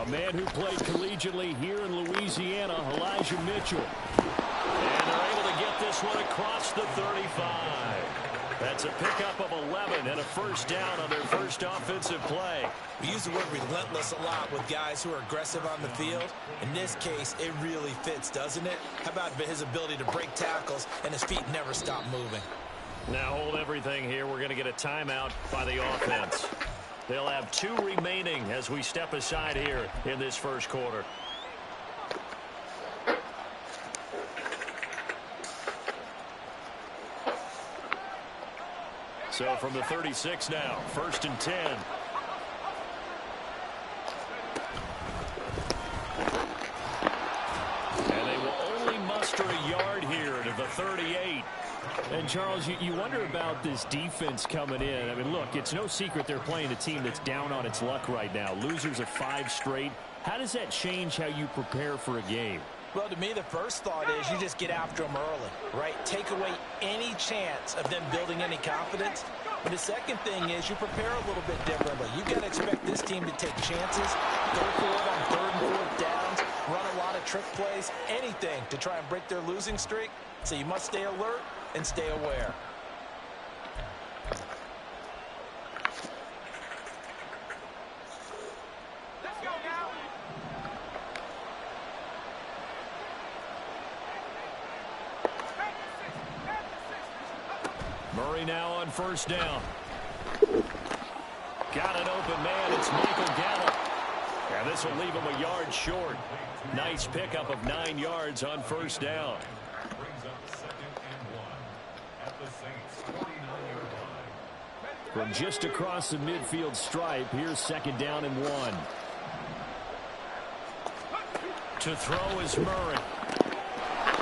A man who played collegiately here in Louisiana, Elijah Mitchell. And they're able to get this one across the 35. That's a pickup of 11 and a first down on their first offensive play. We use the word relentless a lot with guys who are aggressive on the field. In this case, it really fits, doesn't it? How about his ability to break tackles and his feet never stop moving? Now hold everything here. We're going to get a timeout by the offense. They'll have 2 remaining as we step aside here in this first quarter. So from the 36 now, 1st and 10. And they will only muster a yard here to the 38. And, Charles, you wonder about this defense coming in. I mean, look, it's no secret they're playing a team that's down on its luck right now. Losers of 5 straight. How does that change how you prepare for a game? Well, to me, the first thought is you just get after them early, right? Take away any chance of them building any confidence. But the second thing is you prepare a little bit differently. You've got to expect this team to take chances, go for it on 3rd and 4th downs, run a lot of trick plays, anything to try and break their losing streak. So you must stay alert and stay aware. Murray now on 1st down. Got an open man. It's Michael Gallup. And this will leave him a yard short. Nice pickup of 9 yards on 1st down. From just across the midfield stripe, here's 2nd down and 1. To throw is Murray.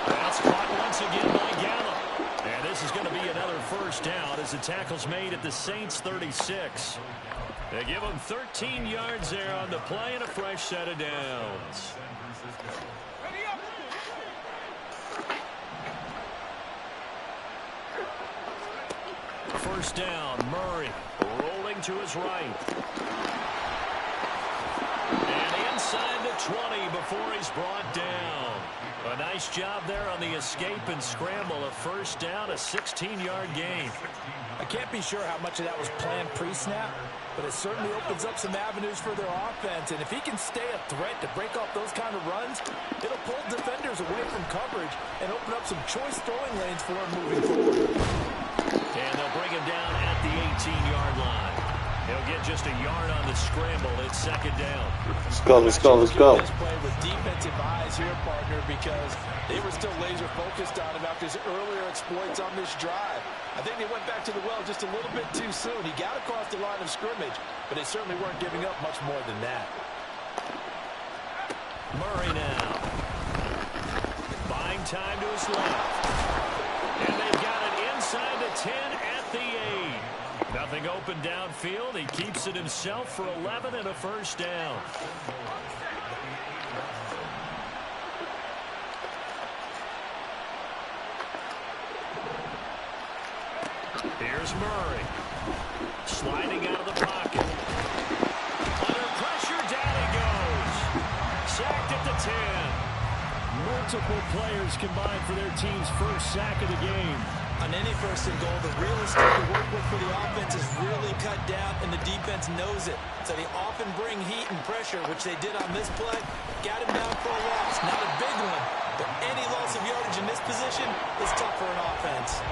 That's caught once again by Gallup. And this is going to be another first down as the tackle's made at the Saints' 36. They give them 13 yards there on the play and a fresh set of downs. First down, Murray rolling to his right. And inside the 20 before he's brought down. A nice job there on the escape and scramble. A first down, a 16-yard gain. I can't be sure how much of that was planned pre-snap, but it certainly opens up some avenues for their offense. And if he can stay a threat to break off those kind of runs, it'll pull defenders away from coverage and open up some choice throwing lanes for him moving forward. And they'll bring him down at the 18-yard line. He'll get just a yard on the scramble. It's 2nd down. Let's go, let's go, let's go. This play with defensive eyes here, partner, because they were still laser focused on him after his earlier exploits on this drive. I think they went back to the well just a little bit too soon. He got across the line of scrimmage, but they certainly weren't giving up much more than that. Murray now. Buying time to his left. And they've got it inside the 10 at the 8. Nothing open downfield. He keeps it himself for 11 and a first down. Here's Murray. Sliding out of the pocket. Under pressure, down he goes. Sacked at the 10. Multiple players combined for their team's first sack of the game. On any 1st and goal, the real estate to work with for the offense is really cut down, and the defense knows it. So they often bring heat and pressure, which they did on this play. Got him down for a loss. Not a big one, but any loss of yardage in this position is tough for an offense.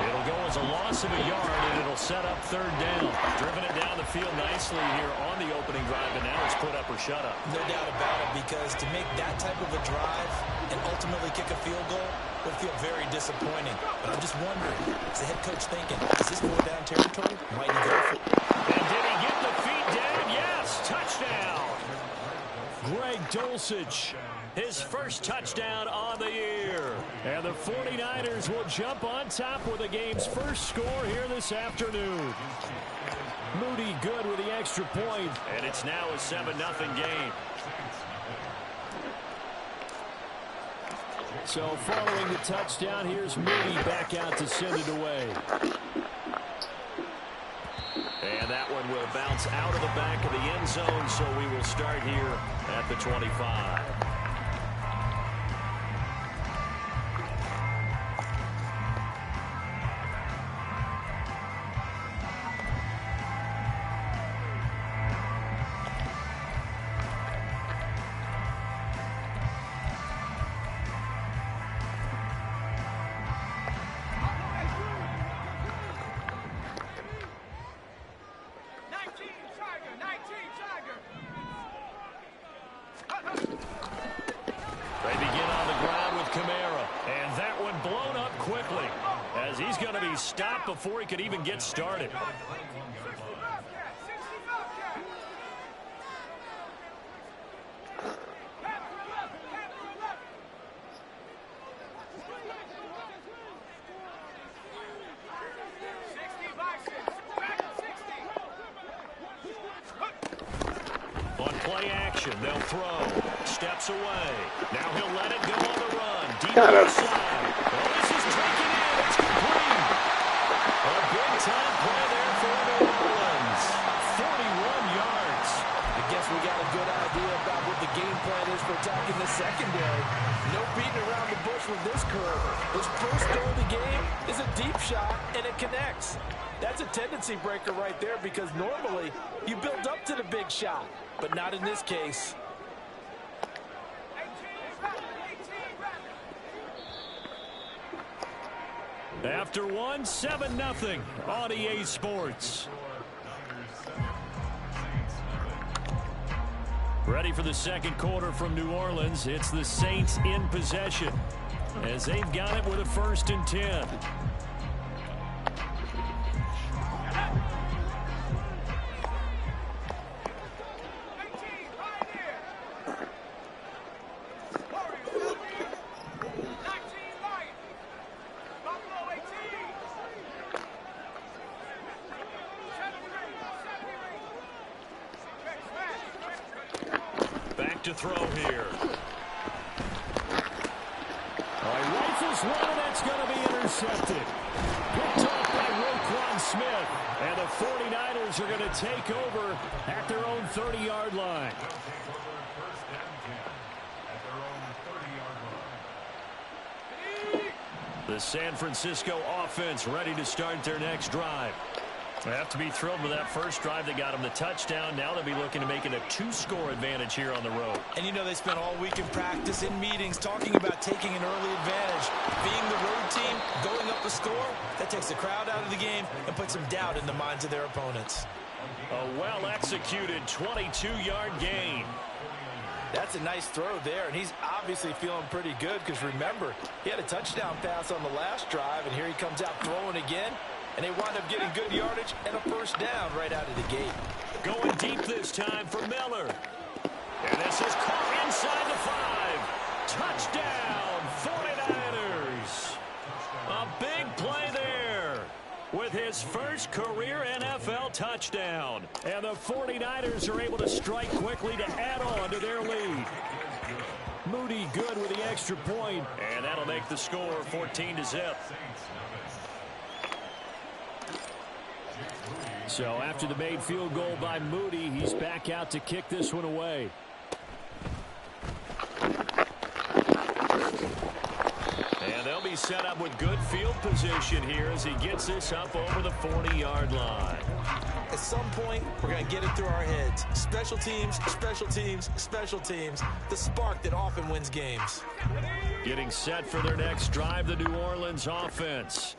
It'll go as a loss of a yard, and it'll set up 3rd down. Driven it down the field nicely here on the opening drive, and now it's put up or shut up. No doubt about it, because to make that type of a drive and ultimately kick a field goal would feel very disappointing. But I'm just wondering, is the head coach thinking, is this 4th down territory? Might he go for it? And did he get the feet down? Yes, touchdown. Greg Dulcich, his first touchdown on the year. And the 49ers will jump on top with the game's first score here this afternoon. Moody good with the extra point, and it's now a 7-0 game. So following the touchdown, here's Moody back out to send it away. And that one and will bounce out of the back of the end zone, so we will start here at the 25. They begin on the ground with Kamara, and that one blown up quickly as he's going to be stopped before he could even get started. On play action, they'll throw. Steps away. Now he'll let it go on the run. Deep outside. Oh, this is taken in. It's complete. A big-time play there for New Orleans. 41 yards. I guess we got a good idea about what the game plan is for attacking the secondary. No beating around the bush with this curve. His first throw of the game is a deep shot, and it connects. That's a tendency breaker right there because normally you build up to the big shot, but not in this case. After one, 7-0 on EA Sports. Ready for the second quarter from New Orleans. It's the Saints in possession as they've got it with a 1st and 10. To throw here. He rifles one, and that's going to be intercepted. Picked off by Roquan Smith. And the 49ers are going to take over at their own 30-yard line. The San Francisco offense ready to start their next drive. They have to be thrilled with that first drive. They got them the touchdown. Now they'll be looking to make it a 2-score advantage here on the road. And you know they spent all week in practice, in meetings, talking about taking an early advantage. Being the road team, going up a score, that takes the crowd out of the game and puts some doubt in the minds of their opponents. A well-executed 22-yard gain. That's a nice throw there, and he's obviously feeling pretty good because remember, he had a touchdown pass on the last drive, and here he comes out throwing again. And they wind up getting good yardage and a 1st down right out of the gate. Going deep this time for Miller. And this is caught inside the 5. Touchdown, 49ers. A big play there with his first career NFL touchdown. And the 49ers are able to strike quickly to add on to their lead. Moody good with the extra point. And that'll make the score 14-0. So after the made field goal by Moody, he's back out to kick this one away. And they'll be set up with good field position here as he gets this up over the 40-yard line. At some point, we're going to get it through our heads. Special teams, special teams, special teams. The spark that often wins games. Getting set for their next drive, the New Orleans offense.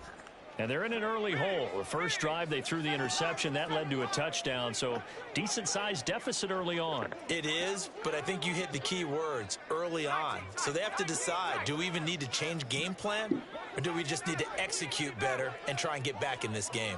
And they're in an early hole. The first drive, they threw the interception. That led to a touchdown, so decent-sized deficit early on. It is, but I think you hit the key words, early on. So they have to decide, do we even need to change game plan, or do we just need to execute better and try and get back in this game?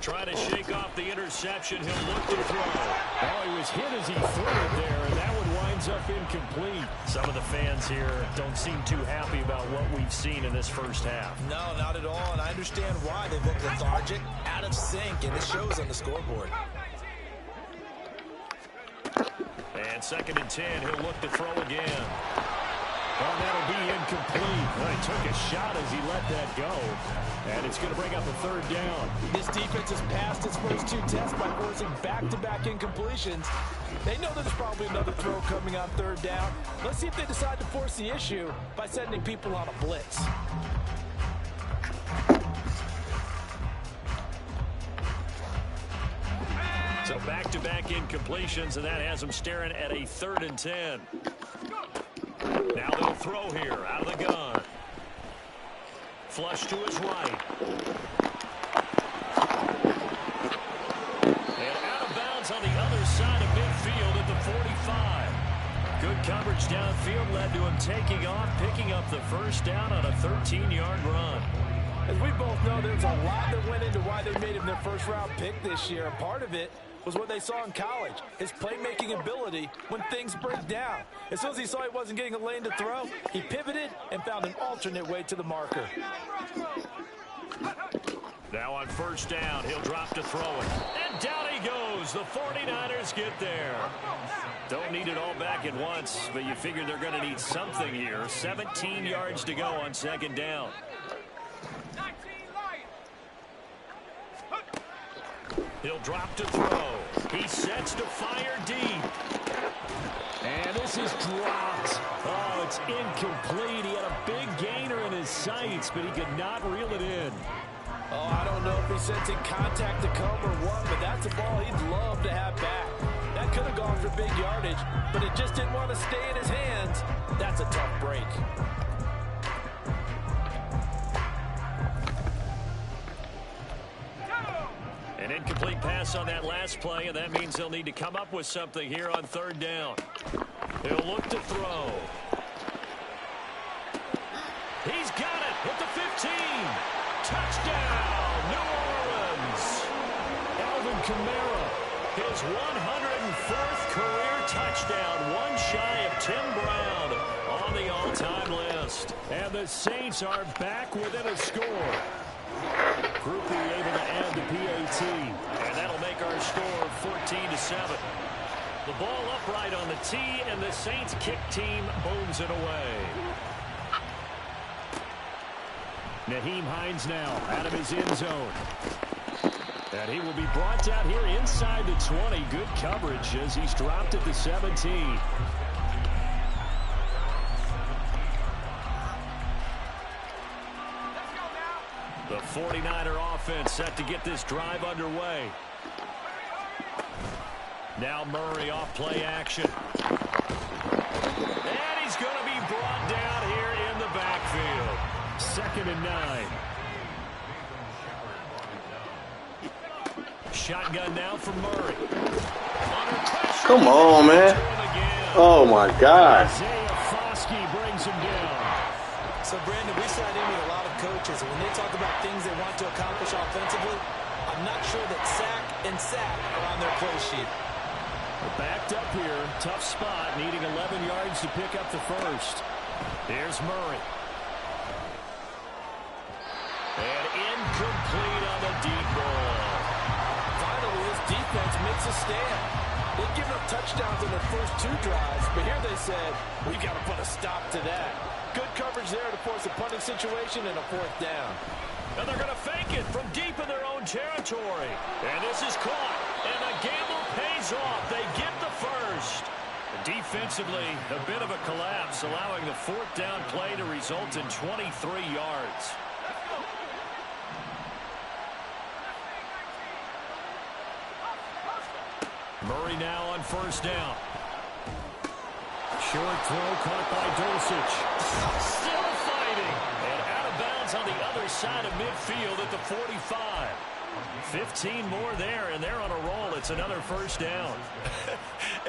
Try to shake off the interception. He'll look to throw. Oh, he was hit as he threw it there, and that one winds up incomplete. Some of the fans here don't seem too happy about what we've seen in this first half. No, not at all, and I understand why. They look lethargic, out of sync, and it shows on the scoreboard. And 2nd and 10, he'll look to throw again. Oh, that'll be incomplete. Well, he took a shot as he let that go. And it's going to bring up a third down. This defense has passed its first two tests by forcing back-to-back incompletions. They know there's probably another throw coming on third down. Let's see if they decide to force the issue by sending people on a blitz. So back-to-back incompletions, and that has them staring at a 3rd and 10. Now they'll throw here out of the gun. Flush to his right. And out of bounds on the other side of midfield at the 45. Good coverage downfield led to him taking off, picking up the first down on a 13-yard run. As we both know, there's a lot that went into why they made him their first-round pick this year. And part of it was what they saw in college, his playmaking ability when things break down. As soon as he saw he wasn't getting a lane to throw, he pivoted and found an alternate way to the marker. Now on first down, he'll drop to throw it. And down he goes. The 49ers get there. Don't need it all back at once, but you figure they're going to need something here. 17 yards to go on second down. He'll drop to throw. He sets to fire deep. And this is dropped. Oh, it's incomplete. He had a big gainer in his sights, but he could not reel it in. Oh, I don't know if he's sensing contact to come or what, but that's a ball he'd love to have back. That could have gone for big yardage, but it just didn't want to stay in his hands. That's a tough break. An incomplete pass on that last play, and that means they'll need to come up with something here on third down. He'll look to throw. He's got it at the 15. Touchdown, New Orleans. Alvin Kamara, his 104th career touchdown, one shy of Tim Brown on the all-time list. And the Saints are back within a score. Groupie able to add the PAT, and that'll make our score 14-7. The ball upright on the tee, and the Saints kick team booms it away. Nyheim Hines now out of his end zone. And he will be brought down here inside the 20. Good coverage as he's dropped at the 17. The 49er offense set to get this drive underway. Now Murray off play action. And he's going to be brought down here in the backfield. 2nd and 9. Shotgun now from Murray. Come on, man. Oh, my God. Isaiah Foskey brings him down. So, Brandon, we sat in with a lot of coaches, and when they talk about things they want to accomplish offensively, I'm not sure that sack and sack are on their play sheet. We're backed up here. Tough spot, needing 11 yards to pick up the first. Here's Murray. And incomplete on the deep ball. Finally, this defense makes a stand. They've given up touchdowns in their first 2 drives, but here they said, we've got to put a stop to that. Good coverage there to force a punting situation and a 4th down. And they're going to fake it from deep in their own territory. And this is caught. And the gamble pays off. They get the first. Defensively, a bit of a collapse, allowing the 4th down play to result in 23 yards. Murray now on first down. Short throw caught by Dulcich. Still fighting. And out of bounds on the other side of midfield at the 45. 15 more there, and they're on a roll. It's another first down.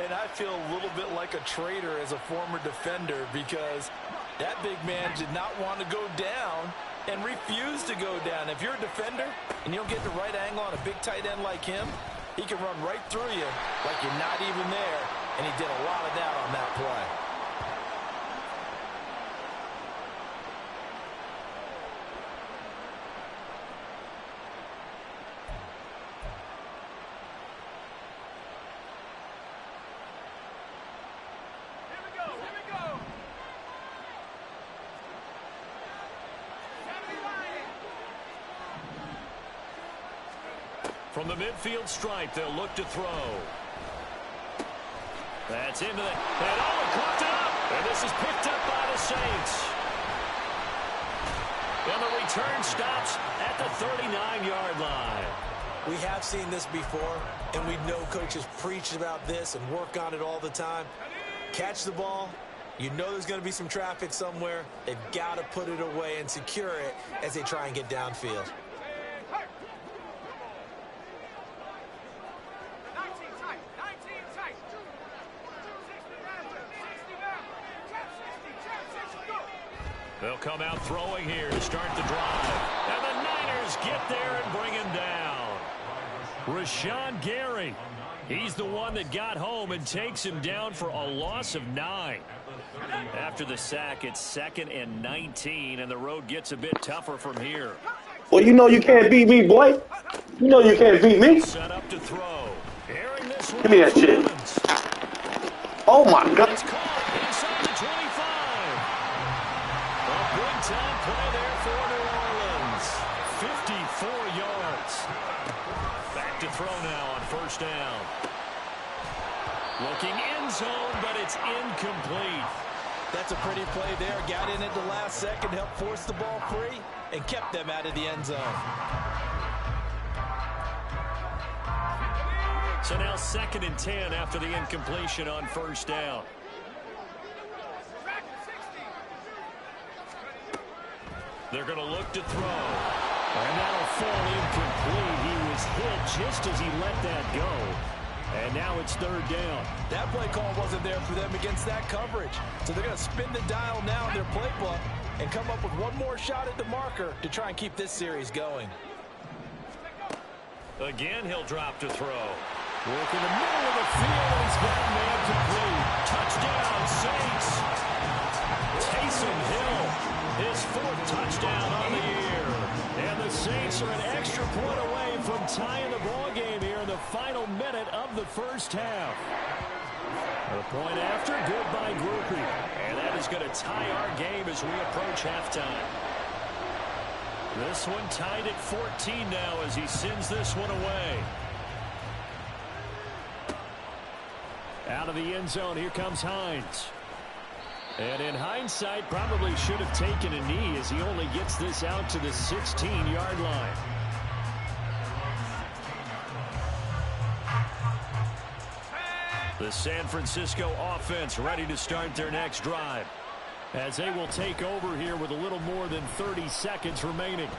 And I feel a little bit like a traitor as a former defender because that big man did not want to go down and refused to go down. If you're a defender and you don't get the right angle on a big tight end like him, he can run right through you like you're not even there, and he did a lot of that on that play. From the midfield stripe, they'll look to throw. That's into the... And caught it up! And this is picked up by the Saints. And the return stops at the 39-yard line. We have seen this before, and we know coaches preach about this and work on it all the time. Catch the ball. You know there's going to be some traffic somewhere. They've got to put it away and secure it as they try and get downfield. They'll come out throwing here to start the drive. And the Niners get there and bring him down. Rashawn Gary. He's the one that got home and takes him down for a loss of 9. After the sack, it's 2nd and 19, and the road gets a bit tougher from here. Well, you know you can't beat me, boy. You know you can't beat me. Set up to throw. Airing this one. Give me that shit. Oh, my God. It's caught inside the 25. A big-time play there for New Orleans. 54 yards. Back to throw now on first down. Looking end zone, but it's incomplete. That's a pretty play there. Got in at the last second, helped force the ball free, and kept them out of the end zone. So now 2nd and 10 after the incompletion on first down. They're going to look to throw. And that'll fall incomplete. He was hit just as he let that go. And now it's 3rd down. That play call wasn't there for them against that coverage. So they're going to spin the dial now in their playbook and come up with one more shot at the marker to try and keep this series going. Again, he'll drop to throw. Work in the middle of the field, and he's got a man complete. Touchdown, Saints. Taysom Hill, his 4th touchdown on the year. And the Saints are an extra point away from tying the ball game here in the final minute of the first half. A point after, good by Groupie. And that is going to tie our game as we approach halftime. This one tied at 14 now as he sends this one away. Out of the end zone, here comes Hines. And in hindsight, probably should have taken a knee as he only gets this out to the 16-yard line. The San Francisco offense ready to start their next drive, as they will take over here with a little more than 30 seconds remaining.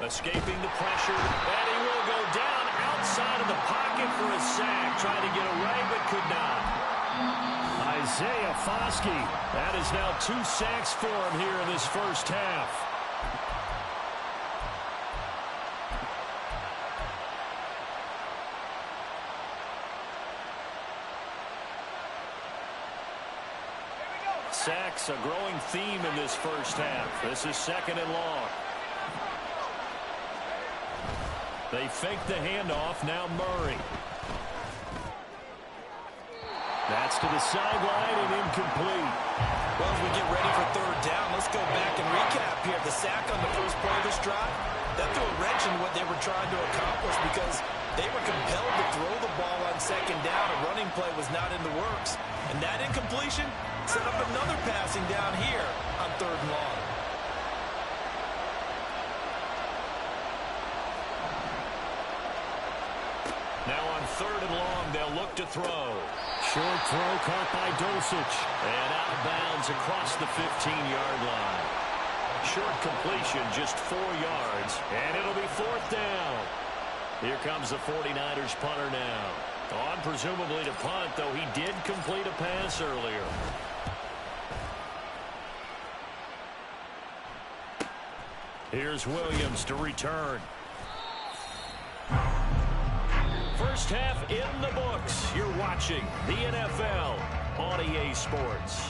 Escaping the pressure, and he will go down outside of the pocket for a sack. Trying to get away, but could not. Isaiah Foskey. That is now 2 sacks for him here in this first half. Sacks, a growing theme in this first half. This is 2nd and long. They fake the handoff. Now Murray. That's to the sideline and incomplete. Well, as we get ready for 3rd down, let's go back and recap here. The sack on the first play of this drive, that threw a wrench in what they were trying to accomplish because they were compelled to throw the ball on 2nd down. A running play was not in the works. And that incompletion set up another passing down here on 3rd and long. Now on 3rd and long, they'll look to throw. Short throw caught by Dulcich. And out of bounds across the 15-yard line. Short completion, just 4 yards. And it'll be 4th down. Here comes the 49ers punter now. On presumably to punt, though he did complete a pass earlier. Here's Williams to return. First half in the books. You're watching the NFL on EA Sports.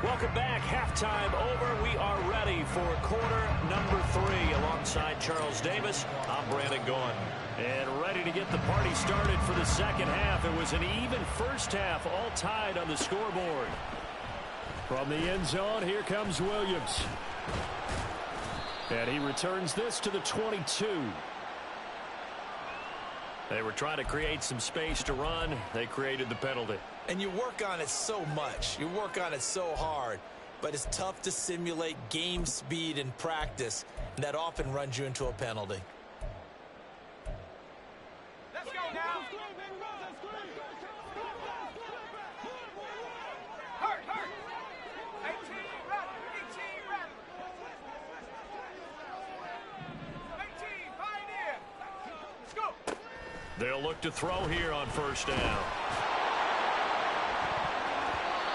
Welcome Welcome back. Halftime over. We are ready for quarter number 3. Alongside Charles Davis, I'm Brandon Gaughan. And ready to get the party started for the second half. It was an even first half, all tied on the scoreboard. From the end zone, here comes Williams. And he returns this to the 22. They were trying to create some space to run. They created the penalty. And you work on it so much. You work on it so hard. But it's tough to simulate game speed in practice. And that often runs you into a penalty. Let's go now. Hurt. 18, run. 18, pioneer. Let's go. They'll look to throw here on first down.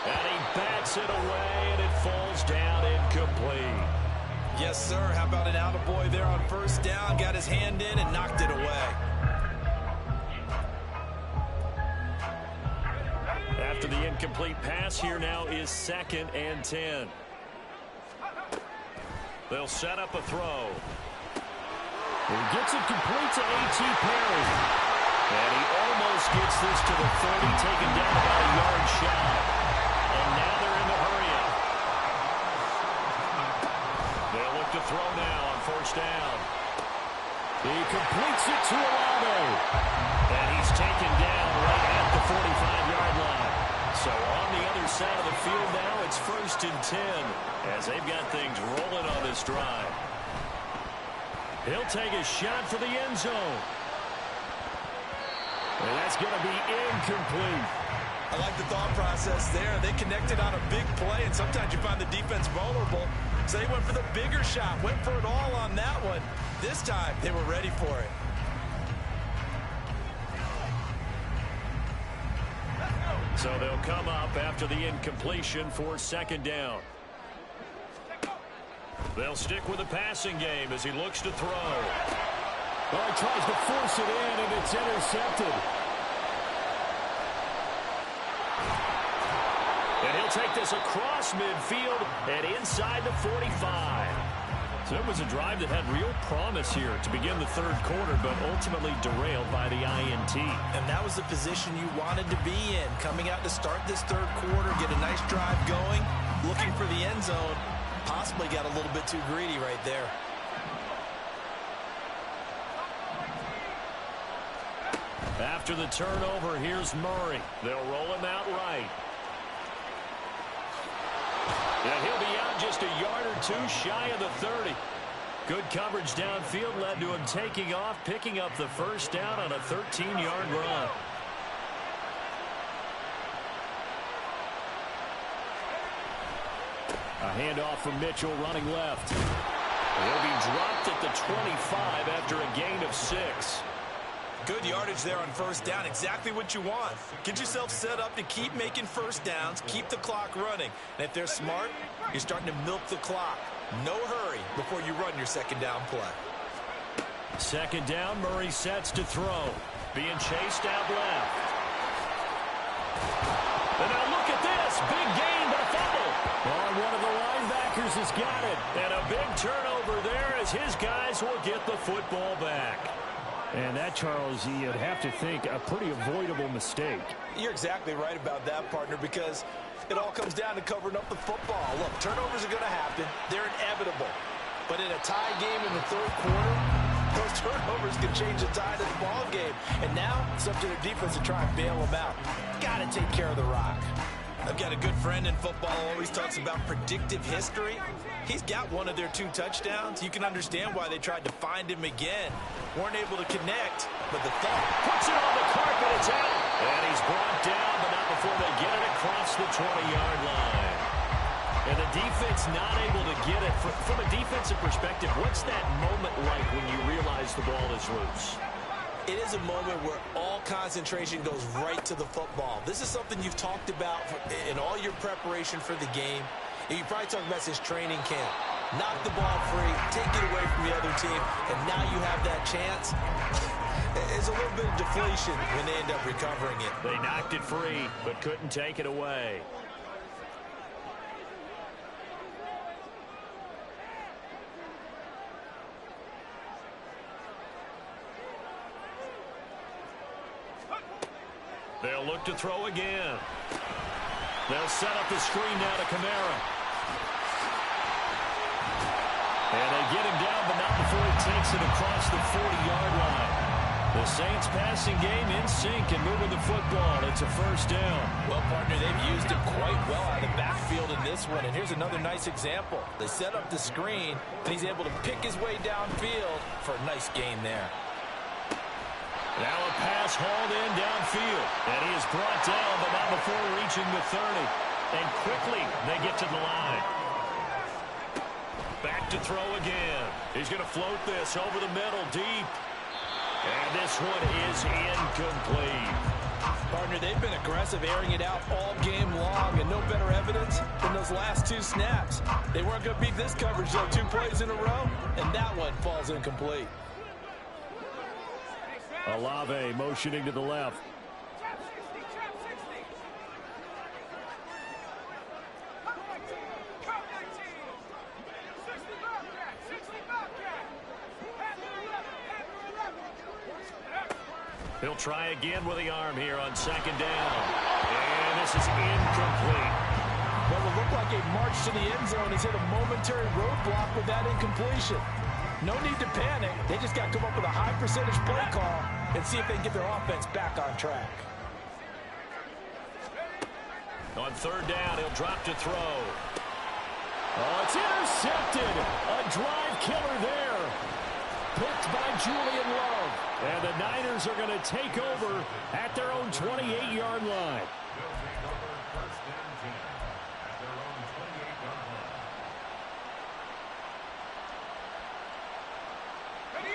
And he bats it away, and it falls down incomplete. Yes, sir. How about an attaboy there on first down? Got his hand in and knocked it away. After the incomplete pass, here now is 2nd and 10. They'll set up a throw. He gets it complete to A.T. Perry. And he almost gets this to the 30, taken down about a yard shy. And now they're in the hurry-up. They'll look to throw now on first down. He completes it to Olave. And he's taken down right at the 45-yard line. So on the other side of the field now, it's 1st and 10 as they've got things rolling on this drive. He'll take a shot for the end zone. And that's going to be incomplete. I like the thought process there. They connected on a big play, and sometimes you find the defense vulnerable. So they went for the bigger shot, went for it all on that one. This time, they were ready for it. So they'll come up after the incompletion for 2nd down. They'll stick with the passing game as he looks to throw. Well, he tries to force it in, and it's intercepted. And he'll take this across midfield and inside the 45. So it was a drive that had real promise here to begin the 3rd quarter, but ultimately derailed by the INT. And that was the position you wanted to be in. Coming out to start this 3rd quarter, get a nice drive going, looking for the end zone. Possibly got a little bit too greedy right there. After the turnover, here's Murray. They'll roll him out right. And he'll be out just a yard or two shy of the 30. Good coverage downfield led to him taking off, picking up the first down on a 13-yard run. A handoff from Mitchell running left. He'll be dropped at the 25 after a gain of 6. Good yardage there on first down. Exactly what you want. Get yourself set up to keep making first downs, keep the clock running. And if they're smart, you're starting to milk the clock. No hurry before you run your 2nd down play. 2nd down, Murray sets to throw. Being chased out left. And now look at this. Big gain, but a fumble. Well, one of the linebackers has got it. And a big turnover there as his guys will get the football back. And that, Charles, you'd have to think a pretty avoidable mistake. You're exactly right about that, partner, because it all comes down to covering up the football. Look, turnovers are going to happen. They're inevitable. But in a tie game in the 3rd quarter, those turnovers can change the tide of the ball game. And now it's up to their defense to try and bail them out. Got to take care of the rock. I've got a good friend in football who always talks about predictive history. He's got one of their 2 touchdowns. You can understand why they tried to find him again. Weren't able to connect, but the thought puts it on the carpet. It's out. And he's brought down, but not before they get it across the 20-yard line. And the defense not able to get it. From a defensive perspective, what's that moment like when you realize the ball is loose? It is a moment where all concentration goes right to the football. This is something you've talked about in all your preparation for the game. You probably talked about since training camp. Knock the ball free, take it away from the other team, and now you have that chance. It's a little bit of deflation when they end up recovering it. They knocked it free, but couldn't take it away. They'll look to throw again. They'll set up the screen now to Kamara. And they get him down, but not before he takes it across the 40-yard line. The Saints passing game in sync and moving the football. It's a first down. Well, partner, they've used him quite well out of the backfield in this one. And here's another nice example. They set up the screen, and he's able to pick his way downfield for a nice gain there. Now a pass hauled in downfield. And he is brought down, but not before reaching the 30. And quickly they get to the line. Back to throw again. He's going to float this over the middle, deep. And this one is incomplete. Partner, they've been aggressive, airing it out all game long, and no better evidence than those last two snaps. They weren't going to beat this coverage, though, 2 plays in a row, and that one falls incomplete. Olave motioning to the left. He'll try again with the arm here on second down. And this is incomplete. Well, it looked like a march to the end zone has hit a momentary roadblock with that incompletion. No need to panic. They just got to come up with a high percentage play call and see if they can get their offense back on track. On third down, he'll drop to throw. Oh, it's intercepted. A drive killer there. Picked by Julian Love. And the Niners are going to take over at their own 28-yard line.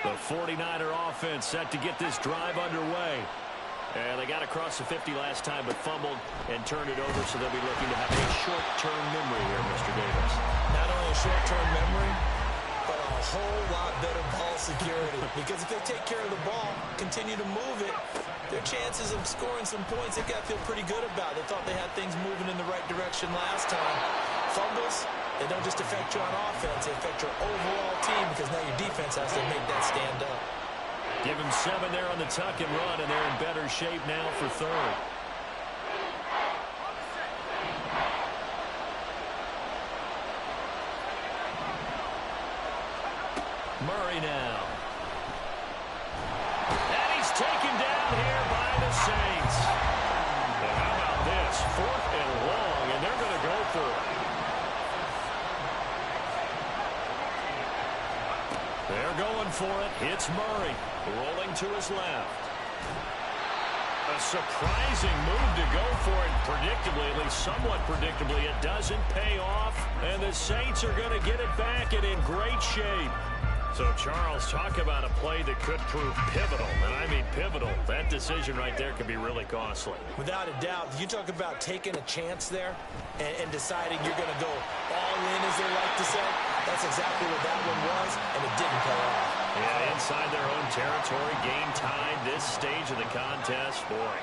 The 49er offense set to get this drive underway. And they got across the 50 last time, but fumbled and turned it over, so they'll be looking to have a short-term memory here, Mr. Davis. Not only a short-term memory, but a whole lot better ball security. Because if they take care of the ball, continue to move it, their chances of scoring some points, they've got to feel pretty good about. They thought they had things moving in the right direction last time. Fumbles, they don't just affect you on offense, they affect your overall team, because now your defense has to make that stand up. Give him 7 there on the tuck and run, and they're in better shape now for third. Murray now. And he's taken down here by the Saints. And how about this? 4th and long, and they're going to go for it. They're going for it. It's Murray rolling to his left. A surprising move to go for it. Predictably, at least somewhat predictably, it doesn't pay off. And the Saints are going to get it back and in great shape. So, Charles, talk about a play that could prove pivotal. And I mean pivotal. That decision right there could be really costly. Without a doubt. You talk about taking a chance there and deciding you're going to go all in, as they like to say. That's exactly what that one was, and it didn't pay off. Yeah, inside their own territory, game tied this stage of the contest. Boy.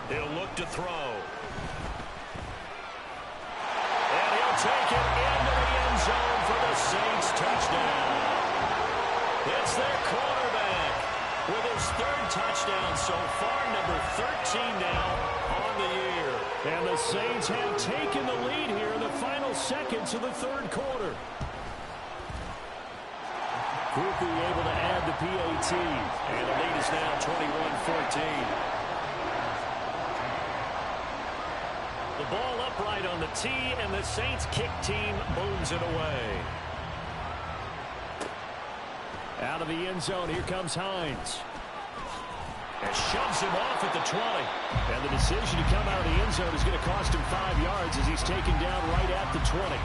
He'll look to throw. And he'll take it into the end zone for the Saints touchdown. It's their quarterback with his 3rd touchdown so far, number 13 now on the year. And the Saints have taken the lead here in the final seconds of the 3rd quarter. Quickly able to add the PAT. And the lead is now 21-14. The ball upright on the tee, and the Saints kick team booms it away. Out of the end zone, here comes Hines. And shoves him off at the 20. And the decision to come out of the end zone is going to cost him 5 yards as he's taken down right at the 20.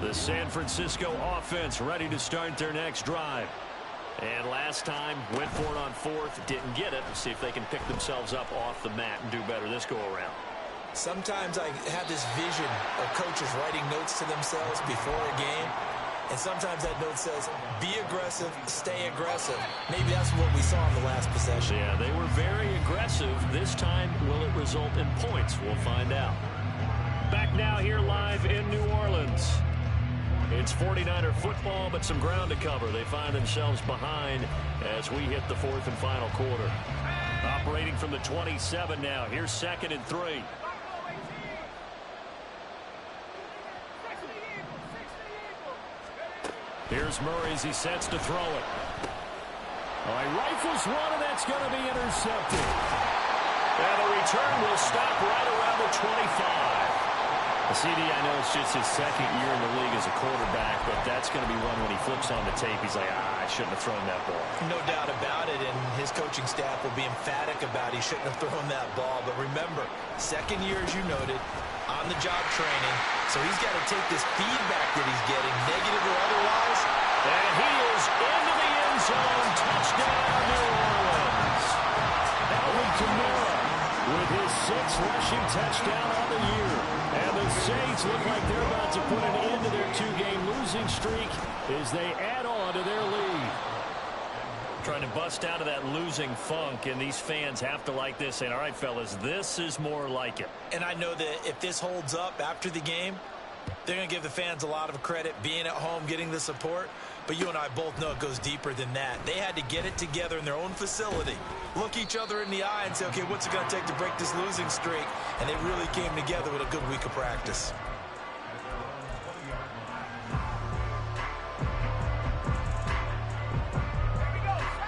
The San Francisco offense ready to start their next drive. And last time, went for it on 4th, didn't get it. Let's see if they can pick themselves up off the mat and do better this go-around. Sometimes I have this vision of coaches writing notes to themselves before a game. And sometimes that note says, be aggressive, stay aggressive. Maybe that's what we saw in the last possession. Yeah, they were very aggressive. This time, will it result in points? We'll find out. Back now here live in New Orleans. It's 49er football, but some ground to cover. They find themselves behind as we hit the fourth and final quarter. Operating from the 27 now. Here's 2nd and 3. Here's Murray as he sets to throw it. Oh, he rifles one, and that's going to be intercepted. And the return will stop right around the 25. CD, I know it's just his 2nd year in the league as a quarterback, but that's going to be one when he flips on the tape. He's like, I shouldn't have thrown that ball. No doubt about it, and his coaching staff will be emphatic about he shouldn't have thrown that ball. But remember, 2nd year, as you noted, on-the-job training, so he's got to take this feedback that he's getting, negative or otherwise. And he is into the end zone. Touchdown, New Orleans. Alvin Kamara with his 6th rushing touchdown on the year. And the Saints look like they're about to put an end to their 2-game losing streak as they add on to their lead. Trying to bust out of that losing funk, and these fans have to like this. And all right, fellas, this is more like it. And I know that if this holds up after the game, they're going to give the fans a lot of credit, being at home, getting the support. But you and I both know it goes deeper than that. They had to get it together in their own facility, look each other in the eye and say, okay, what's it going to take to break this losing streak? And they really came together with a good week of practice.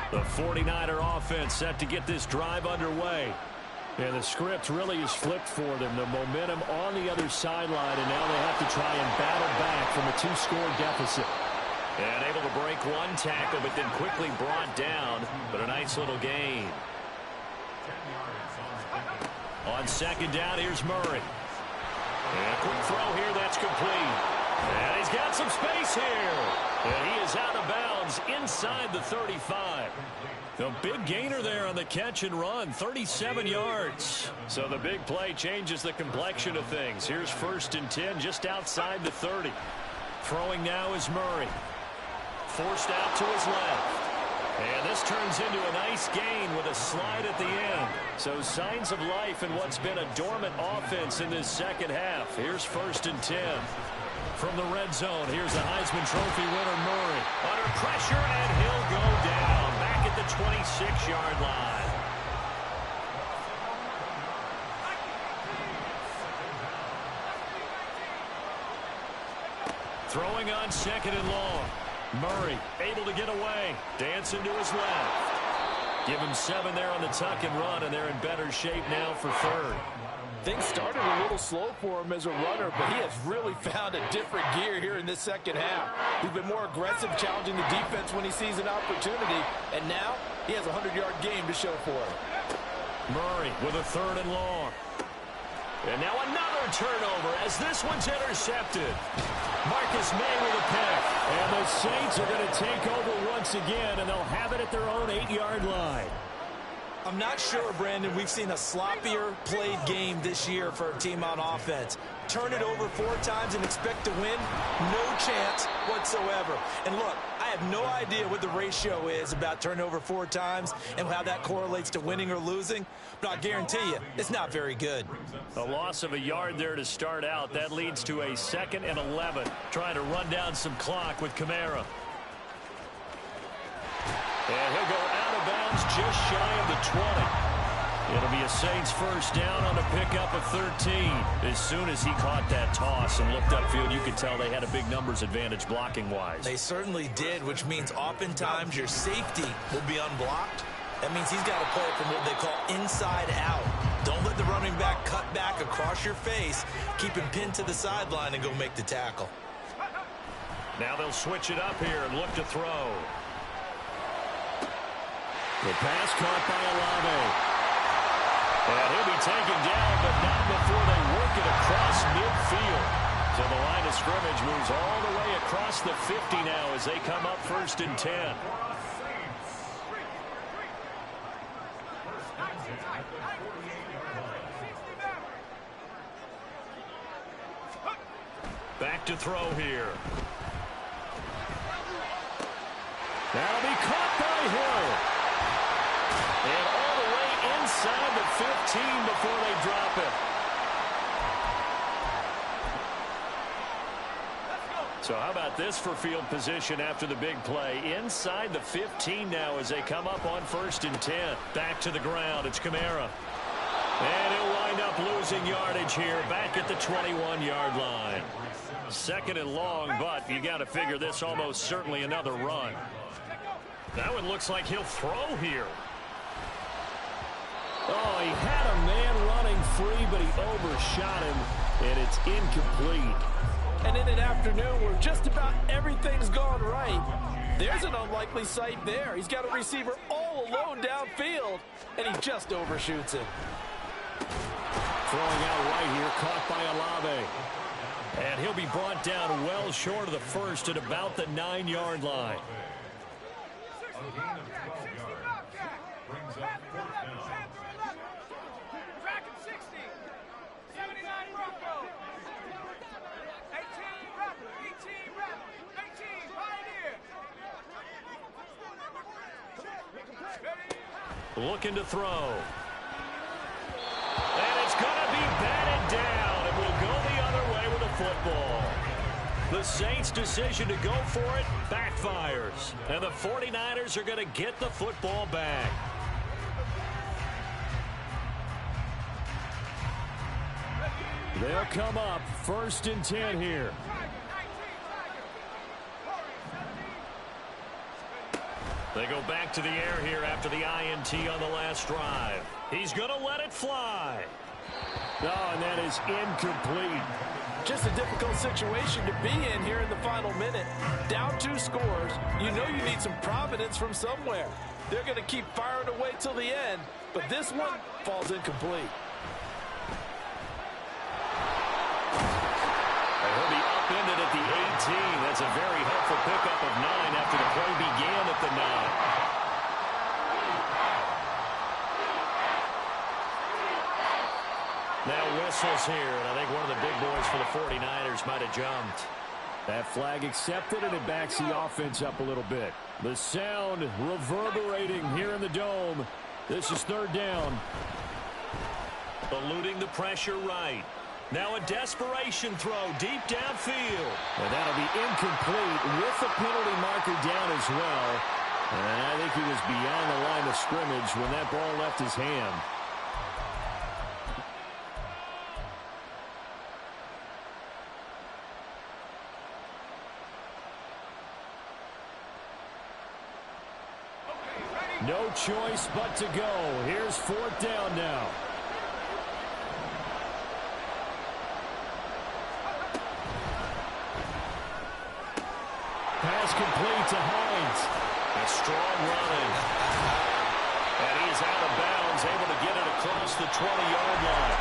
The 49er offense set to get this drive underway. And the script really is flipped for them. The momentum on the other sideline, and now they have to try and battle back from a 2-score deficit. And able to break one tackle, but then quickly brought down. But a nice little gain. On 2nd down, here's Murray. And a quick throw here, that's complete. And he's got some space here. And he is out of bounds inside the 35. The big gainer there on the catch and run, 37 yards. So the big play changes the complexion of things. Here's 1st and 10 just outside the 30. Throwing now is Murray. Forced out to his left. And this turns into a nice gain with a slide at the end. So signs of life in what's been a dormant offense in this 2nd half. Here's 1st and 10. From the red zone, here's the Heisman Trophy winner, Murray. Under pressure, and he'll go down back at the 26-yard line. Throwing on 2nd and long. Murray able to get away. Dancing to his left. Give him 7 there on the tuck and run, and they're in better shape now for 3rd. Things started a little slow for him as a runner, but he has really found a different gear here in this 2nd half. He's been more aggressive, challenging the defense when he sees an opportunity, and now he has a 100-yard game to show for it. Murray with a 3rd and long. And now another turnover as this one's intercepted. Marcus May with a pick. And the Saints are going to take over once again, and they'll have it at their own 8-yard line. I'm not sure, Brandon, we've seen a sloppier played game this year for a team on offense. Turn it over 4 times and expect to win? No chance whatsoever. And look, I have no idea what the ratio is about turnover 4 times and how that correlates to winning or losing, but I guarantee you, it's not very good. A loss of a yard there to start out. That leads to a 2nd and 11. Trying to run down some clock with Kamara. And he'll go out of bounds just shy of the 20. It'll be a Saints 1st down on a pickup of 13. As soon as he caught that toss and looked upfield, you could tell they had a big numbers advantage blocking-wise. They certainly did, which means oftentimes your safety will be unblocked. That means he's got to play from what they call inside out. Don't let the running back cut back across your face. Keep him pinned to the sideline and go make the tackle. Now they'll switch it up here and look to throw. The pass caught by Olave. And he'll be taken down, but not before they work it across midfield. So the line of scrimmage moves all the way across the 50 now as they come up 1st and 10. Back to throw here. That'll be caught by Hill. And all the way inside the 15 before they drop it. So how about this for field position after the big play? Inside the 15 now as they come up on 1st and 10. Back to the ground. It's Kamara. And he'll wind up losing yardage here back at the 21-yard line. 2nd and long, but you got to figure this almost certainly another run. That one looks like he'll throw here. Oh, he had a man running free, but he overshot him, and it's incomplete. And in an afternoon where just about everything's gone right, there's an unlikely sight there. He's got a receiver all alone downfield, and he just overshoots him. Throwing out right here, caught by Olave. And he'll be brought down well short of the first at about the 9-yard line. Looking to throw. And it's going to be batted down, and we'll go the other way with the football. The Saints' decision to go for it backfires, and the 49ers are going to get the football back. They'll come up 1st and 10 here. They go back to the air here after the INT on the last drive. He's going to let it fly. Oh, and that is incomplete. Just a difficult situation to be in here in the final minute. Down 2 scores. You know you need some providence from somewhere. They're going to keep firing away till the end, but this one falls incomplete. He'll be upended at the 18. That's a very helpful pickup of 9 after the play began at the 9. Now whistles here, and I think one of the big boys for the 49ers might have jumped. That flag accepted, and it backs the offense up a little bit. The sound reverberating here in the dome. This is 3rd down. Eluding the pressure right. Now a desperation throw deep downfield. And that'll be incomplete with the penalty marker down as well. And I think he was beyond the line of scrimmage when that ball left his hand. No choice but to go. Here's 4th down now. Pass complete to Hines. A strong running. And he is out of bounds, able to get it across the 20-yard line.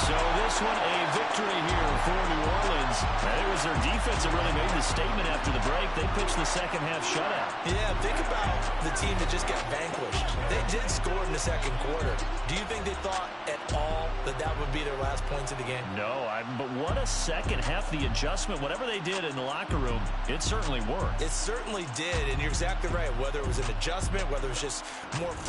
So this one a victory here for New Orleans. And it was their defense that really made the statement after the break. They pitched the second-half shutout. Yeah, think about the team that just got vanquished. They did score in the 2nd quarter. Do you think they thought at all that that would be their last points of the game? No, but what a second half. The adjustment, whatever they did in the locker room, it certainly worked. It certainly did, and you're exactly right. Whether it was an adjustment, whether it was just more focus